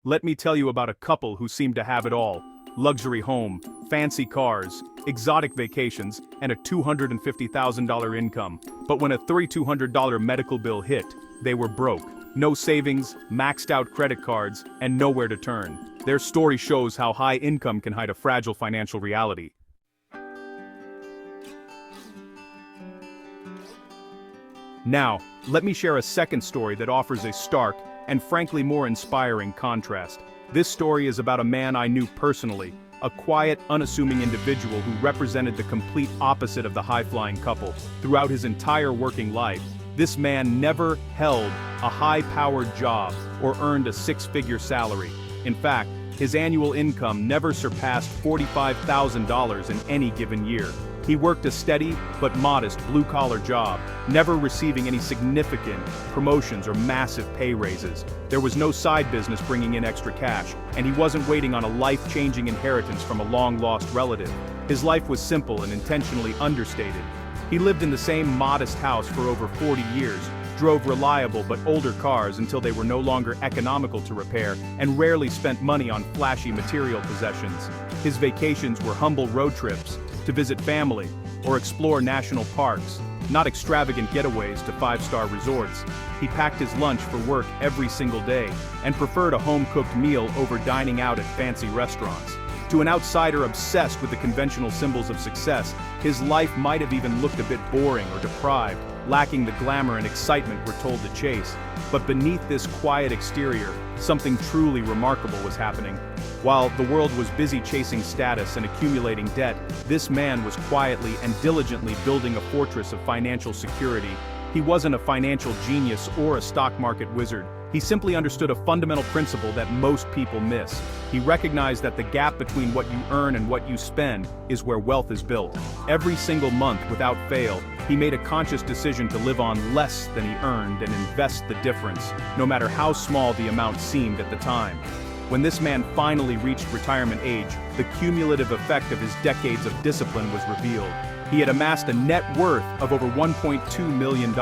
Let me tell you about a couple who seem to have it all: luxury home, fancy cars, exotic vacations, and a $250,000 income. But when a $3,200 medical bill hit, they were broke. No savings, maxed out credit cards, and nowhere to turn. Their story shows how high income can hide a fragile financial reality. Now, let me share a second story that offers a stark, and frankly more inspiring contrast. This story is about a man I knew personally, a quiet, unassuming individual who represented the complete opposite of the high-flying couple. Throughout his entire working life, this man never held a high-powered job or earned a six-figure salary. In fact, his annual income never surpassed $45,000 in any given year. He worked a steady but modest blue-collar job, never receiving any significant promotions or massive pay raises. There was no side business bringing in extra cash, and he wasn't waiting on a life-changing inheritance from a long-lost relative. His life was simple and intentionally understated. He lived in the same modest house for over 40 years, drove reliable but older cars until they were no longer economical to repair, and rarely spent money on flashy material possessions. His vacations were humble road trips to visit family or explore national parks, not extravagant getaways to five-star resorts. He packed his lunch for work every single day and preferred a home-cooked meal over dining out at fancy restaurants. To an outsider obsessed with the conventional symbols of success, his life might have even looked a bit boring or deprived, lacking the glamour and excitement we're told to chase. But beneath this quiet exterior, something truly remarkable was happening. While the world was busy chasing status and accumulating debt, this man was quietly and diligently building a fortress of financial security. He wasn't a financial genius or a stock market wizard. He simply understood a fundamental principle that most people miss. He recognized that the gap between what you earn and what you spend is where wealth is built. Every single month, without fail, he made a conscious decision to live on less than he earned and invest the difference, no matter how small the amount seemed at the time. When this man finally reached retirement age, the cumulative effect of his decades of discipline was revealed. He had amassed a net worth of over $1.2 million.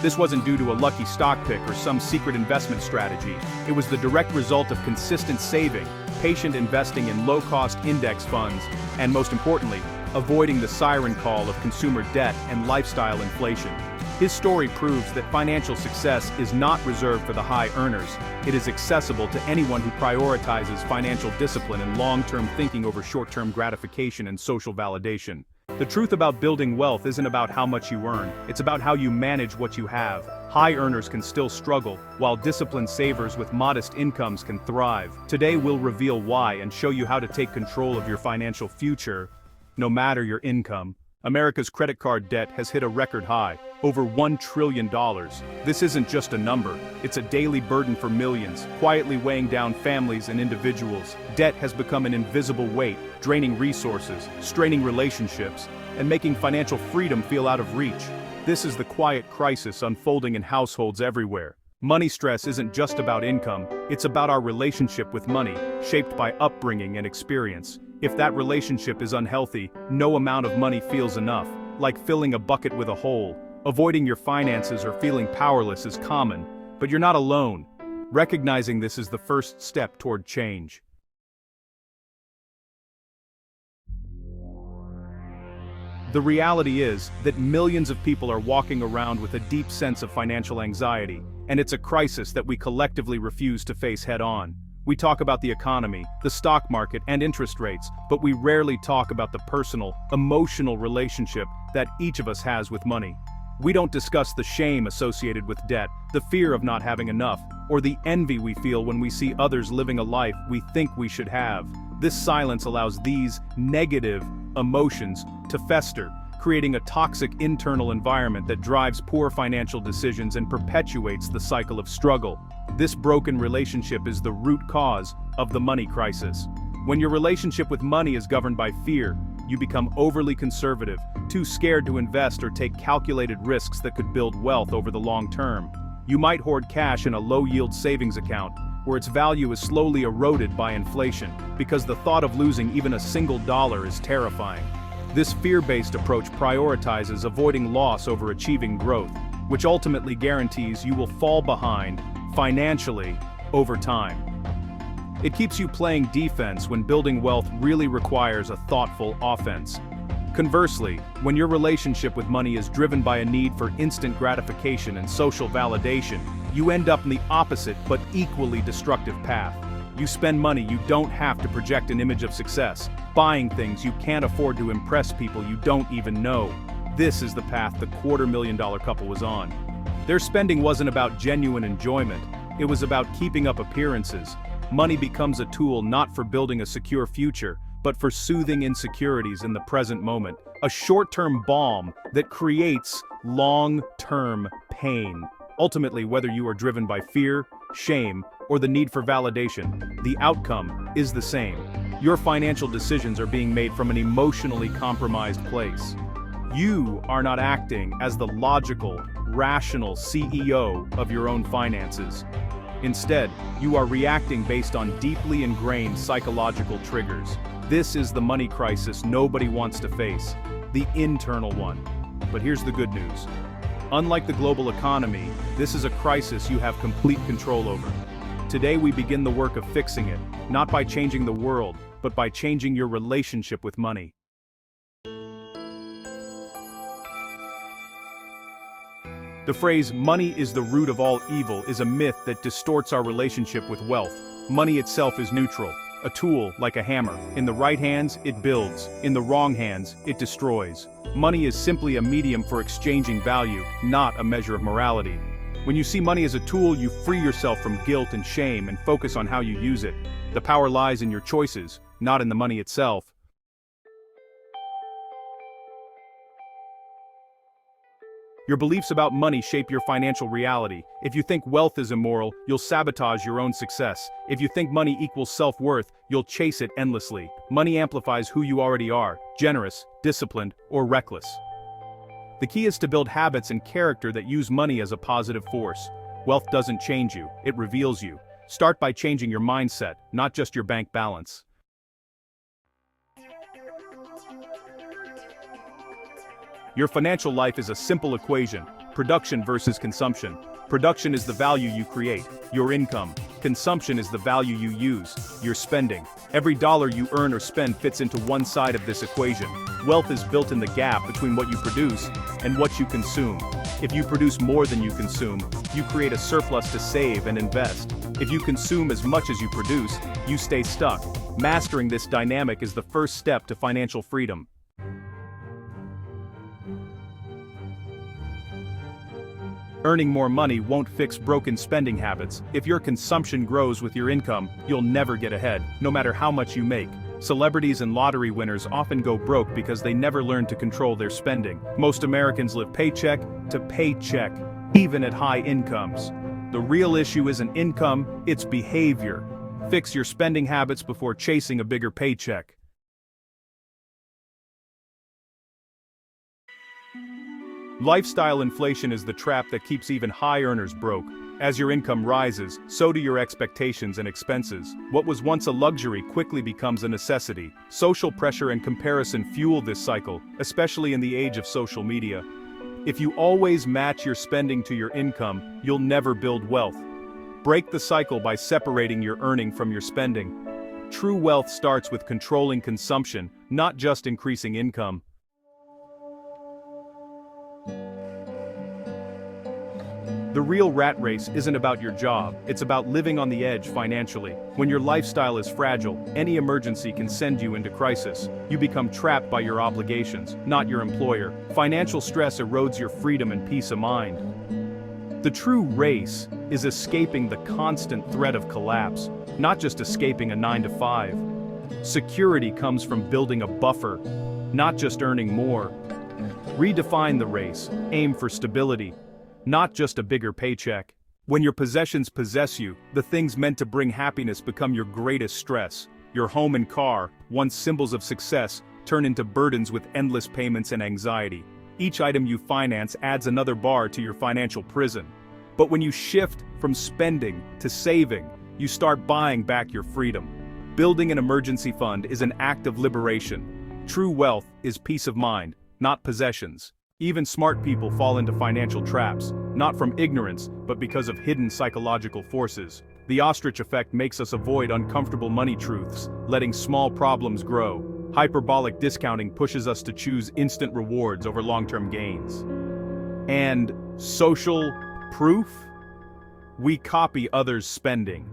This wasn't due to a lucky stock pick or some secret investment strategy. It was the direct result of consistent saving, patient investing in low-cost index funds, and most importantly, avoiding the siren call of consumer debt and lifestyle inflation. His story proves that financial success is not reserved for the high earners. It is accessible to anyone who prioritizes financial discipline and long-term thinking over short-term gratification and social validation. The truth about building wealth isn't about how much you earn, it's about how you manage what you have. High earners can still struggle, while disciplined savers with modest incomes can thrive. Today we'll reveal why and show you how to take control of your financial future, no matter your income. America's credit card debt has hit a record high, over $1 trillion. This isn't just a number, it's a daily burden for millions, quietly weighing down families and individuals. Debt has become an invisible weight, draining resources, straining relationships, and making financial freedom feel out of reach. This is the quiet crisis unfolding in households everywhere. Money stress isn't just about income, it's about our relationship with money, shaped by upbringing and experience. If that relationship is unhealthy, no amount of money feels enough, like filling a bucket with a hole. Avoiding your finances or feeling powerless is common, but you're not alone. Recognizing this is the first step toward change. The reality is that millions of people are walking around with a deep sense of financial anxiety, and it's a crisis that we collectively refuse to face head-on. We talk about the economy, the stock market, and interest rates, but we rarely talk about the personal, emotional relationship that each of us has with money. We don't discuss the shame associated with debt, the fear of not having enough, or the envy we feel when we see others living a life we think we should have. This silence allows these negative emotions to fester, creating a toxic internal environment that drives poor financial decisions and perpetuates the cycle of struggle. This broken relationship is the root cause of the money crisis. When your relationship with money is governed by fear, you become overly conservative, too scared to invest or take calculated risks that could build wealth over the long term. You might hoard cash in a low-yield savings account, where its value is slowly eroded by inflation, because the thought of losing even a single dollar is terrifying. This fear-based approach prioritizes avoiding loss over achieving growth, which ultimately guarantees you will fall behind financially over time. It keeps you playing defense when building wealth really requires a thoughtful offense. Conversely, when your relationship with money is driven by a need for instant gratification and social validation, you end up in the opposite but equally destructive path. You spend money you don't have to project an image of success, buying things you can't afford to impress people you don't even know. This is the path the $250,000 couple was on. Their spending wasn't about genuine enjoyment, it was about keeping up appearances. Money becomes a tool not for building a secure future, but for soothing insecurities in the present moment. A short-term balm that creates long-term pain. Ultimately, whether you are driven by fear, shame, or the need for validation, the outcome is the same. Your financial decisions are being made from an emotionally compromised place. You are not acting as the logical, rational CEO of your own finances. Instead, you are reacting based on deeply ingrained psychological triggers. This is the money crisis nobody wants to face, the internal one. But here's the good news. Unlike the global economy, this is a crisis you have complete control over. Today we begin the work of fixing it, not by changing the world, but by changing your relationship with money. The phrase, "money is the root of all evil," is a myth that distorts our relationship with wealth. Money itself is neutral, a tool like a hammer. In the right hands, it builds. In the wrong hands, it destroys. Money is simply a medium for exchanging value, not a measure of morality. When you see money as a tool, you free yourself from guilt and shame and focus on how you use it. The power lies in your choices, not in the money itself. Your beliefs about money shape your financial reality. If you think wealth is immoral, you'll sabotage your own success. If you think money equals self-worth, you'll chase it endlessly. Money amplifies who you already are: generous, disciplined, or reckless. The key is to build habits and character that use money as a positive force. Wealth doesn't change you, it reveals you. Start by changing your mindset, not just your bank balance. Your financial life is a simple equation: production versus consumption. Production is the value you create, your income. Consumption is the value you use, your spending. Every dollar you earn or spend fits into one side of this equation. Wealth is built in the gap between what you produce and what you consume. If you produce more than you consume, you create a surplus to save and invest. If you consume as much as you produce, you stay stuck. Mastering this dynamic is the first step to financial freedom. Earning more money won't fix broken spending habits. If your consumption grows with your income, you'll never get ahead, no matter how much you make. Celebrities and lottery winners often go broke because they never learn to control their spending. Most Americans live paycheck to paycheck, even at high incomes. The real issue isn't income, it's behavior. Fix your spending habits before chasing a bigger paycheck. Lifestyle inflation is the trap that keeps even high earners broke. As your income rises, so do your expectations and expenses. What was once a luxury quickly becomes a necessity. Social pressure and comparison fuel this cycle, especially in the age of social media. If you always match your spending to your income, you'll never build wealth. Break the cycle by separating your earning from your spending. True wealth starts with controlling consumption, not just increasing income. The real rat race isn't about your job, it's about living on the edge financially. When your lifestyle is fragile, any emergency can send you into crisis. You become trapped by your obligations, not your employer. Financial stress erodes your freedom and peace of mind. The true race is escaping the constant threat of collapse, not just escaping a 9-to-5. Security comes from building a buffer, not just earning more. Redefine the race, aim for stability, not just a bigger paycheck. When your possessions possess you, the things meant to bring happiness become your greatest stress. Your home and car, once symbols of success, turn into burdens with endless payments and anxiety. Each item you finance adds another bar to your financial prison. But when you shift from spending to saving, you start buying back your freedom. Building an emergency fund is an act of liberation. True wealth is peace of mind, not possessions. Even smart people fall into financial traps, not from ignorance, but because of hidden psychological forces. The ostrich effect makes us avoid uncomfortable money truths, letting small problems grow. Hyperbolic discounting pushes us to choose instant rewards over long-term gains. And social proof? We copy others' spending,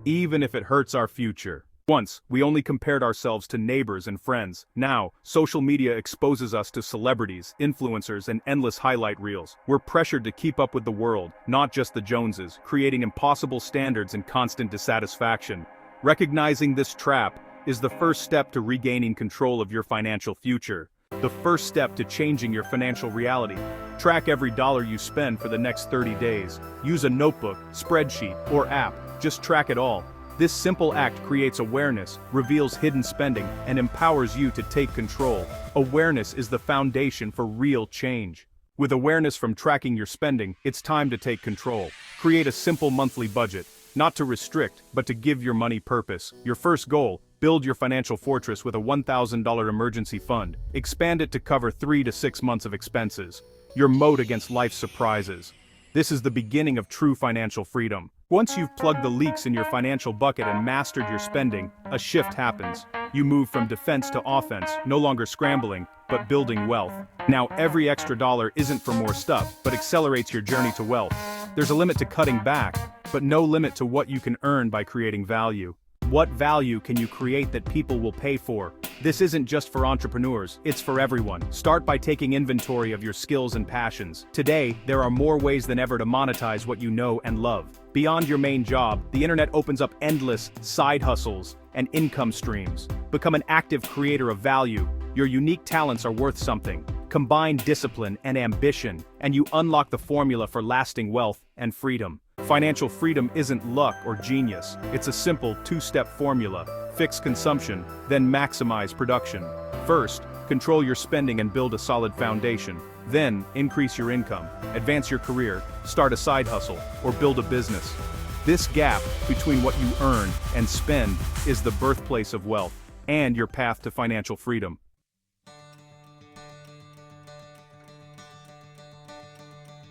even if it hurts our future. Once, we only compared ourselves to neighbors and friends. Now, social media exposes us to celebrities, influencers, and endless highlight reels. We're pressured to keep up with the world, not just the Joneses, creating impossible standards and constant dissatisfaction. Recognizing this trap is the first step to regaining control of your financial future. The first step to changing your financial reality. Track every dollar you spend for the next 30 days. Use a notebook, spreadsheet, or app. Just track it all. This simple act creates awareness, reveals hidden spending, and empowers you to take control. Awareness is the foundation for real change. With awareness from tracking your spending, it's time to take control. Create a simple monthly budget, not to restrict, but to give your money purpose. Your first goal: build your financial fortress with a $1,000 emergency fund. Expand it to cover 3 to 6 months of expenses. Your moat against life's surprises. This is the beginning of true financial freedom. Once you've plugged the leaks in your financial bucket and mastered your spending, a shift happens. You move from defense to offense, no longer scrambling, but building wealth. Now every extra dollar isn't for more stuff, but accelerates your journey to wealth. There's a limit to cutting back, but no limit to what you can earn by creating value. What value can you create that people will pay for? This isn't just for entrepreneurs, it's for everyone. Start by taking inventory of your skills and passions. Today, there are more ways than ever to monetize what you know and love. Beyond your main job, the internet opens up endless side hustles and income streams. Become an active creator of value. Your unique talents are worth something. Combine discipline and ambition, and you unlock the formula for lasting wealth and freedom. Financial freedom isn't luck or genius. It's a simple two-step formula. Fix consumption, then maximize production. First, control your spending and build a solid foundation. Then, increase your income, advance your career, start a side hustle, or build a business. This gap between what you earn and spend is the birthplace of wealth and your path to financial freedom.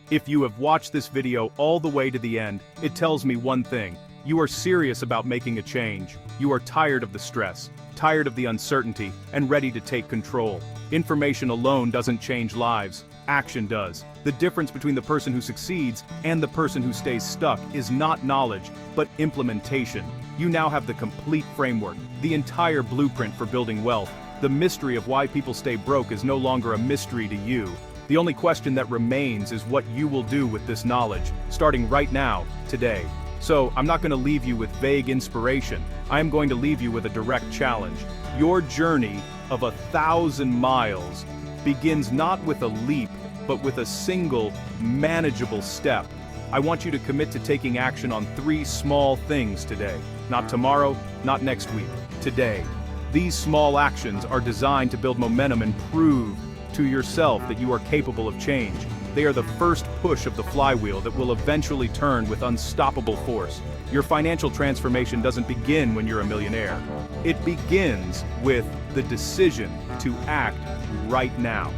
If you have watched this video all the way to the end, it tells me one thing. You are serious about making a change. You are tired of the stress, tired of the uncertainty, and ready to take control. Information alone doesn't change lives. Action does. The difference between the person who succeeds and the person who stays stuck is not knowledge, but implementation. You now have the complete framework, the entire blueprint for building wealth. The mystery of why people stay broke is no longer a mystery to you. The only question that remains is what you will do with this knowledge, starting right now, today. So, I'm not going to leave you with vague inspiration. I am going to leave you with a direct challenge. Your journey of 1,000 miles begins not with a leap, but with a single, manageable step. I want you to commit to taking action on 3 small things today. Not tomorrow, not next week, today. These small actions are designed to build momentum and prove to yourself that you are capable of change. They are the first push of the flywheel that will eventually turn with unstoppable force. Your financial transformation doesn't begin when you're a millionaire. It begins with the decision to act right now.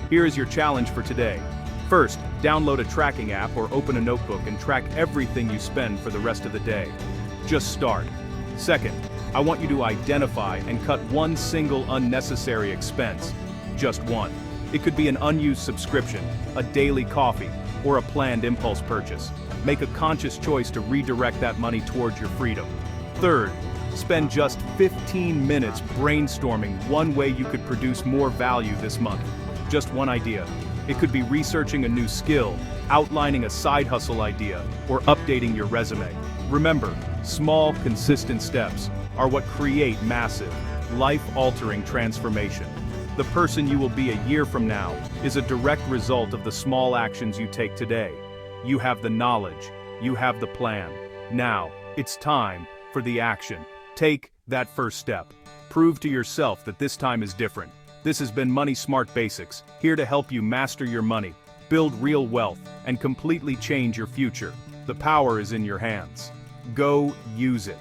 Here is your challenge for today. First, download a tracking app or open a notebook and track everything you spend for the rest of the day. Just start. Second, I want you to identify and cut one single unnecessary expense. Just one. It could be an unused subscription, a daily coffee, or a planned impulse purchase. Make a conscious choice to redirect that money towards your freedom. Third, spend just 15 minutes brainstorming one way you could produce more value this month. Just one idea. It could be researching a new skill, outlining a side hustle idea, or updating your resume. Remember, small, consistent steps are what create massive, life-altering transformation. The person you will be a year from now is a direct result of the small actions you take today. You have the knowledge, you have the plan. Now, it's time for the action. Take that first step. Prove to yourself that this time is different. This has been Money Smart Basics, here to help you master your money, build real wealth, and completely change your future. The power is in your hands. Go use it.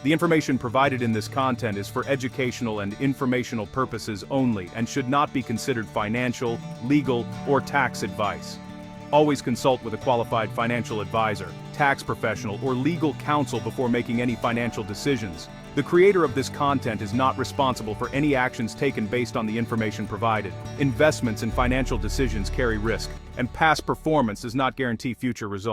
The information provided in this content is for educational and informational purposes only and should not be considered financial, legal, or tax advice. Always consult with a qualified financial advisor, tax professional, or legal counsel before making any financial decisions. The creator of this content is not responsible for any actions taken based on the information provided. Investments and financial decisions carry risk, and past performance does not guarantee future results.